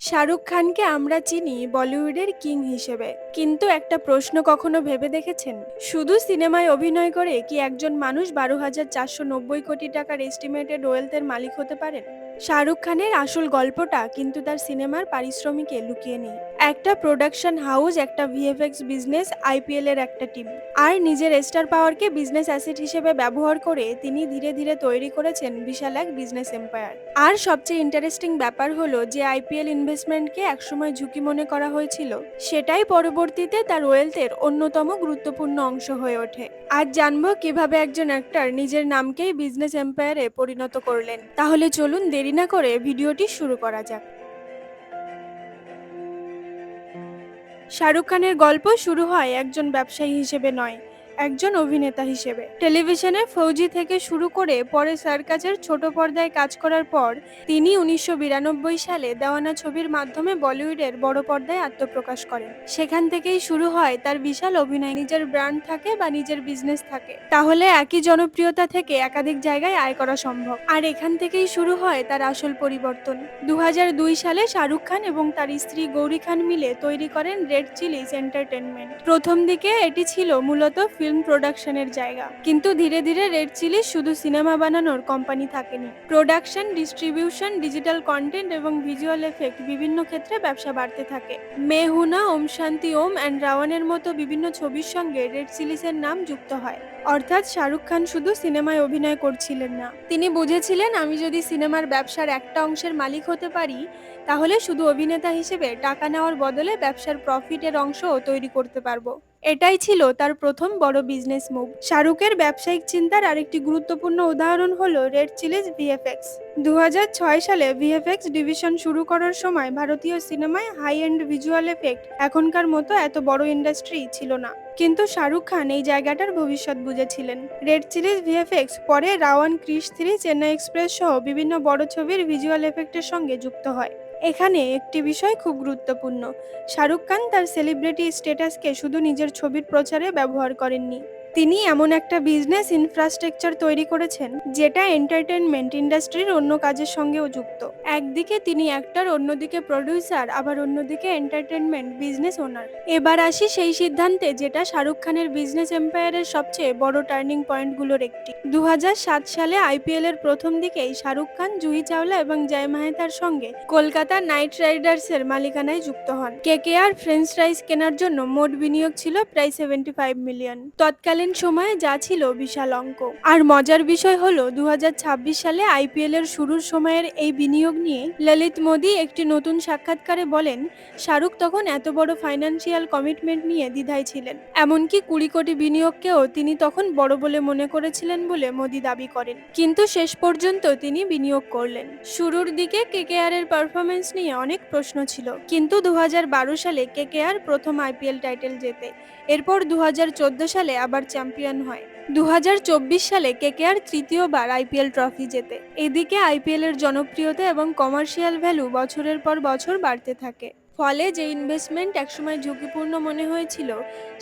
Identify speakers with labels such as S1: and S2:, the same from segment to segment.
S1: শাহরুখ খানকে আমরা চিনি বলিউডের কিং হিসেবে, কিন্তু একটা প্রশ্ন কখনো ভেবে দেখেছেন, শুধু সিনেমায় অভিনয় করে কি একজন মানুষ 12,490 কোটি টাকার এস্টিমেটেড ওয়েলথের মালিক হতে পারেন? শাহরুখ খানের আসল গল্পটা কিন্তু তার সিনেমার পারিশ্রমিকে লুকিয়ে নেই। একটা প্রোডাকশন হাউস, একটা ভিএফএক্স বিজনেস, আইপিএল এর একটা টিম, আর নিজের স্টার পাওয়ারকে বিজনেস অ্যাসেট হিসেবে ব্যবহার করে তিনি ধীরে ধীরে তৈরি করেছেন বিশাল এক বিজনেস এম্পায়ার। আর সবচেয়ে ইন্টারেস্টিং ব্যাপার হলো যে আইপিএল ইনভেস্টমেন্টকে একসময় ঝুঁকি মনে করা হয়েছিল, সেটাই পরবর্তীতে তার ওয়েলথের অন্যতম গুরুত্বপূর্ণ অংশ হয়ে ওঠে। আজ জানবো কিভাবে একজন অ্যাক্টর নিজের নামকেই বিজনেস এম্পায়ারে পরিণত করলেন। তাহলে চলুন দেরি না করে ভিডিওটি শুরু করা যাক। শাহরুখ খানের গল্প শুরু হয় একজন ব্যবসায়ী হিসেবে নয়, একজন অভিনেতা হিসেবে। টেলিভিশনে ফৌজি থেকে শুরু করে পরে সার্কাসের ছোট পর্দায় কাজ করার পর তিনি 1992 সালে দেওয়ানা ছবির মাধ্যমে বলিউডের বড় পর্দায় আত্মপ্রকাশ করেন। সেখান থেকেই শুরু হয় তার বিশাল অভিনয়। নিজের ব্র্যান্ড থাকে বা নিজের বিজনেস থাকে, তাহলে একই জনপ্রিয়তা থেকে একাধিক জায়গায় আয় করা সম্ভব। আর এখান থেকেই শুরু হয় তার আসল পরিবর্তন। 2002 সালে শাহরুখ খান এবং তার স্ত্রী গৌরী খান মিলে তৈরি করেন রেড চিলিজ এন্টারটেনমেন্ট। প্রথম দিকে এটি ছিল মূলত ফিল্ম প্রোডাকশনের জায়গা, কিন্তু ধীরে ধীরে রেড চিলিজ শুধু সিনেমা বানানোর কোম্পানি থাকেনি। প্রোডাকশন, ডিস্ট্রিবিউশন, ডিজিটাল কন্টেন্ট এবং ভিজুয়াল এফেক্ট বিভিন্ন ক্ষেত্রে ব্যবসা বাড়তে থাকে। মেহুনা, ওম শান্তি ওম অ্যান্ড রাওয়ানের মতো বিভিন্ন ছবির সঙ্গে রেড চিলিজের নাম যুক্ত হয়। অর্থাৎ শাহরুখ খান শুধু সিনেমায় অভিনয় করছিলেন না, তিনি বুঝেছিলেন আমি যদি সিনেমার ব্যবসার একটা অংশের মালিক হতে পারি, তাহলে শুধু অভিনেতা হিসেবে টাকা নেওয়ার বদলে ব্যবসার প্রফিটের অংশও তৈরি করতে পারবো। এটাই ছিল তার প্রথম বড় বিজনেস মুভ। শাহরুখের ব্যবসায়িক চিন্তার আরেকটি গুরুত্বপূর্ণ উদাহরণ হলো রেড চিলিজ ভিএফএক্স। 2006 সালে ভিএফএক্স ডিভিশন শুরু করার সময় ভারতীয় সিনেমায় হাই এন্ড ভিজুয়াল এফেক্ট এখনকার মতো এত বড় ইন্ডাস্ট্রি ছিল না, কিন্তু শাহরুখ খান এই জায়গাটার ভবিষ্যৎ বুঝেছিলেন। রেড চিলিজ ভিএফএক্স পরে রাওয়ান, ক্রিশ 3, চেন্নাই এক্সপ্রেস সহ বিভিন্ন বড় ছবির ভিজুয়াল এফেক্টের সঙ্গে যুক্ত হয়। এখানে একটি বিষয় খুব গুরুত্বপূর্ণ, শাহরুখ খান তার সেলিব্রিটি স্ট্যাটাসকে শুধু নিজের ছবির প্রচারে ব্যবহার করেননি, তিনি এমন একটা বিজনেস ইনফ্রাস্ট্রাকচার তৈরি করেছেন যেটা এন্টারটেনমেন্ট ইন্ডাস্ট্রির অন্য কাজের সঙ্গেও যুক্ত। একদিকে তিনি অ্যাক্টর, অন্যদিকে প্রডিউসার, আবার অন্যদিকে এন্টারটেনমেন্ট বিজনেস ওনার। এবার আসি সেই সিদ্ধান্তে যেটা শাহরুখ খানের বিজনেস এম্পায়ারের সবচেয়ে বড় টার্নিং পয়েন্টগুলোর একটি। 2007 সালে আইপিএল এর প্রথম দিকেই শাহরুখ খান জুহি চাওলা এবং জয় মাহেতার সঙ্গে কলকাতা নাইট রাইডার্সের মালিকানায় যুক্ত হন। কেকেআর ফ্রেঞ্চ ফ্রাইজ কেনার জন্য মোট বিনিয়োগ ছিল প্রায় 75 মিলিয়ন তৎকালীন সময়ে, যা ছিল বিশাল অঙ্ক। আর মজার বিষয় হলো 2026 সালে আইপিএল এর শুরুর সময়ের এই বিনিয়োগ নিয়ে ললিত মোদি একটি নতুন সাক্ষাৎকারে বলেন, শাহরুখ তখন এত বড় ফাইন্যান্সিয়াল কমিটমেন্ট নিয়ে দ্বিধায় ছিলেন, এমনকি 20 কোটি বিনিয়োগকেও তিনি তখন বড় বলে মনে করেছিলেন বলে মোদি দাবি করেন। কিন্তু শেষ পর্যন্ত তিনি বিনিয়োগ করলেন। শুরুর দিকে কেকেআর এর পারফরমেন্স নিয়ে অনেক প্রশ্ন ছিল, কিন্তু 2012 সালে কেকেআর প্রথম আইপিএল টাইটেল জেতে। এরপর 2014 সালে আবার চ্যাম্পিয়ন হয়। 2024 সালে কেকেআর তৃতীয়বার আইপিএল ট্রফি জেতে। এদিকে আইপিএল এর জনপ্রিয়তা এবং কমার্শিয়াল ভ্যালু বছরের পর বছর বাড়তে থাকে। ফলে যে ইনভেস্টমেন্ট একসময় ঝুঁকিপূর্ণ মনে হয়েছিল,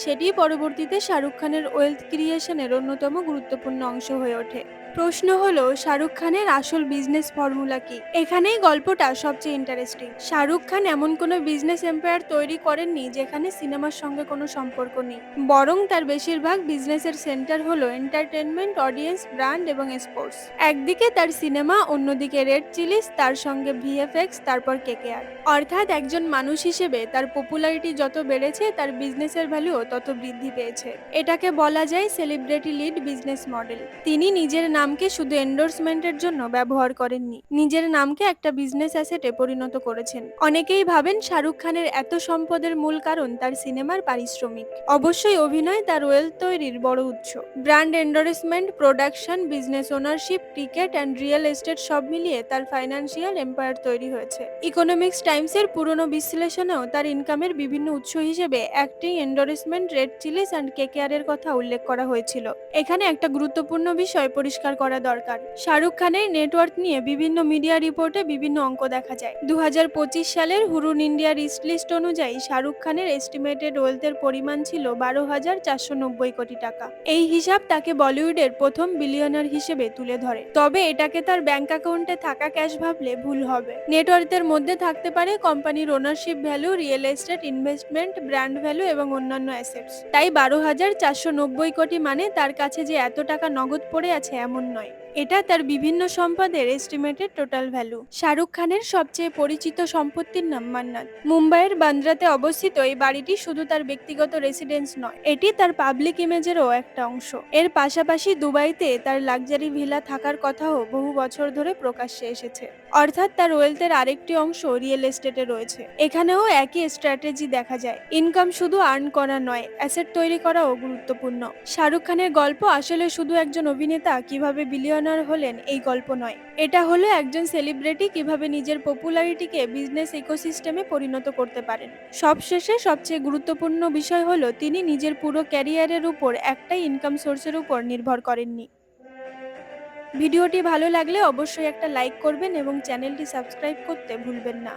S1: সেটি পরবর্তীতে শাহরুখ খানের ওয়েলথ ক্রিয়েশনের অন্যতম গুরুত্বপূর্ণ অংশ হয়ে ওঠে। প্রশ্ন হলো, শাহরুখ খানের আসল বিজনেস ফর্মুলা কি? এখানেই গল্পটা সবচেয়ে ইন্টারেস্টিং। শাহরুখ খান এমন কোনো বিজনেস এম্পায়ার তৈরি করেননি যেখানে সিনেমার সঙ্গে কোনো সম্পর্ক নেই, বরং তার বেশিরভাগ বিজনেসের সেন্টার হলো এন্টারটেনমেন্ট, অডিয়েন্স, ব্র্যান্ড এবং স্পোর্টস। একদিকে তার সিনেমা, অন্যদিকে রেড চিলিজ, তার সঙ্গে ভিএফএক্স, তারপর কেকেআর। অর্থাৎ একজন মানুষ হিসেবে তার পপুলারিটি যত বেড়েছে, তার বিজনেসের ভ্যালুও তত বৃদ্ধি পেয়েছে। এটাকে বলা যায় সেলিব্রিটি লিড বিজনেস মডেল। তিনি নিজের নামকে শুধু এন্ডোর্সমেন্টের জন্য ব্যবহার করেননি, নিজের নামকে একটা বিজনেস অ্যাসেটে পরিণত করেছেন। অনেকেই ভাবেন শাহরুখ খানের এত সম্পদের মূল কারণ তার সিনেমার পারিশ্রমিক। অবশ্যই অভিনয় তার ওয়েলথ তৈরির বড় উৎস। Brand endorsement, production, business ownership, cricket and real estate সব মিলিয়ে তার ফাইন্যান্সিয়াল এম্পায়ার তৈরি হয়েছে। ইকোনমিক্স টাইমসের পুরনো বিশ্লেষণেও তার ইনকামের বিভিন্ন উৎস হিসেবে acting, endorsement, red Chillies and KKR এর কথা উল্লেখ করা হয়েছিল। এখানে একটা গুরুত্বপূর্ণ বিষয় পরিষ্কার পরিষ্কার করা দরকার। শাহরুখ খানের নেটওয়ার্থ নিয়ে বিভিন্ন মিডিয়া রিপোর্টে বিভিন্ন অঙ্ক দেখা যায়। 2025 সালের হুরুন ইন্ডিয়া রিস্ট লিস্ট অনুযায়ী শাহরুখ খানের এস্টিমেটেড ওয়েলথের পরিমাণ ছিল 12,490 কোটি টাকা। এই হিসাব তাকে বলিউডের প্রথম বিলিয়নার হিসেবে তুলে ধরে। তবে এটাকে তার ব্যাংক অ্যাকাউন্টে থাকা ক্যাশ ভাবলে ভুল হবে। নেটওয়ার্থের মধ্যে থাকতে পারে কোম্পানির ownership value, real estate investment, brand value এবং অন্যান্য অ্যাসেটস। তাই 12,490 কোটি মানে তার কাছে যে এত টাকা নগদ পড়ে আছে এমন নয়। এটা তার বিভিন্ন সম্পদের এস্টিমেটেড টোটাল ভ্যালু। শাহরুখ খানের সবচেয়ে পরিচিত সম্পত্তির নাম মান্নাত। মুম্বাইয়ের বান্দ্রাতে অবস্থিত এই বাড়িটি শুধু তার ব্যক্তিগত রেসিডেন্স নয়, এটি তার পাবলিক ইমেজেরও একটা অংশ। এর পাশাপাশি দুবাইতে তার লাক্সারি ভিলা থাকার কথাও বহু বছর ধরে প্রকাশ্যে এসেছে। অর্থাৎ তার ওয়েলথের আরেকটি অংশ রিয়েল এস্টেটে রয়েছে। এখানেও একই স্ট্র্যাটেজি দেখা যায়। ইনকাম শুধু আর্ন করা নয়, অ্যাসেট তৈরি করাও গুরুত্বপূর্ণ। শাহরুখ খানের গল্প আসলে শুধু একজন অভিনেতা কিভাবে বিলিয়নার হলেন এই গল্প নয়, এটা হলো একজন সেলিব্রিটি কিভাবে নিজের পপুলারিটিকে বিজনেস ইকোসিস্টেমে পরিণত করতে পারেন। সবশেষে সবচেয়ে গুরুত্বপূর্ণ বিষয় হলো তিনি নিজের পুরো ক্যারিয়ারের উপর একটাই ইনকাম সোর্সের উপর নির্ভর করেননি। ভিডিওটি ভালো লাগলে অবশ্যই একটা লাইক করবেন এবং চ্যানেলটি সাবস্ক্রাইব করতে ভুলবেন না।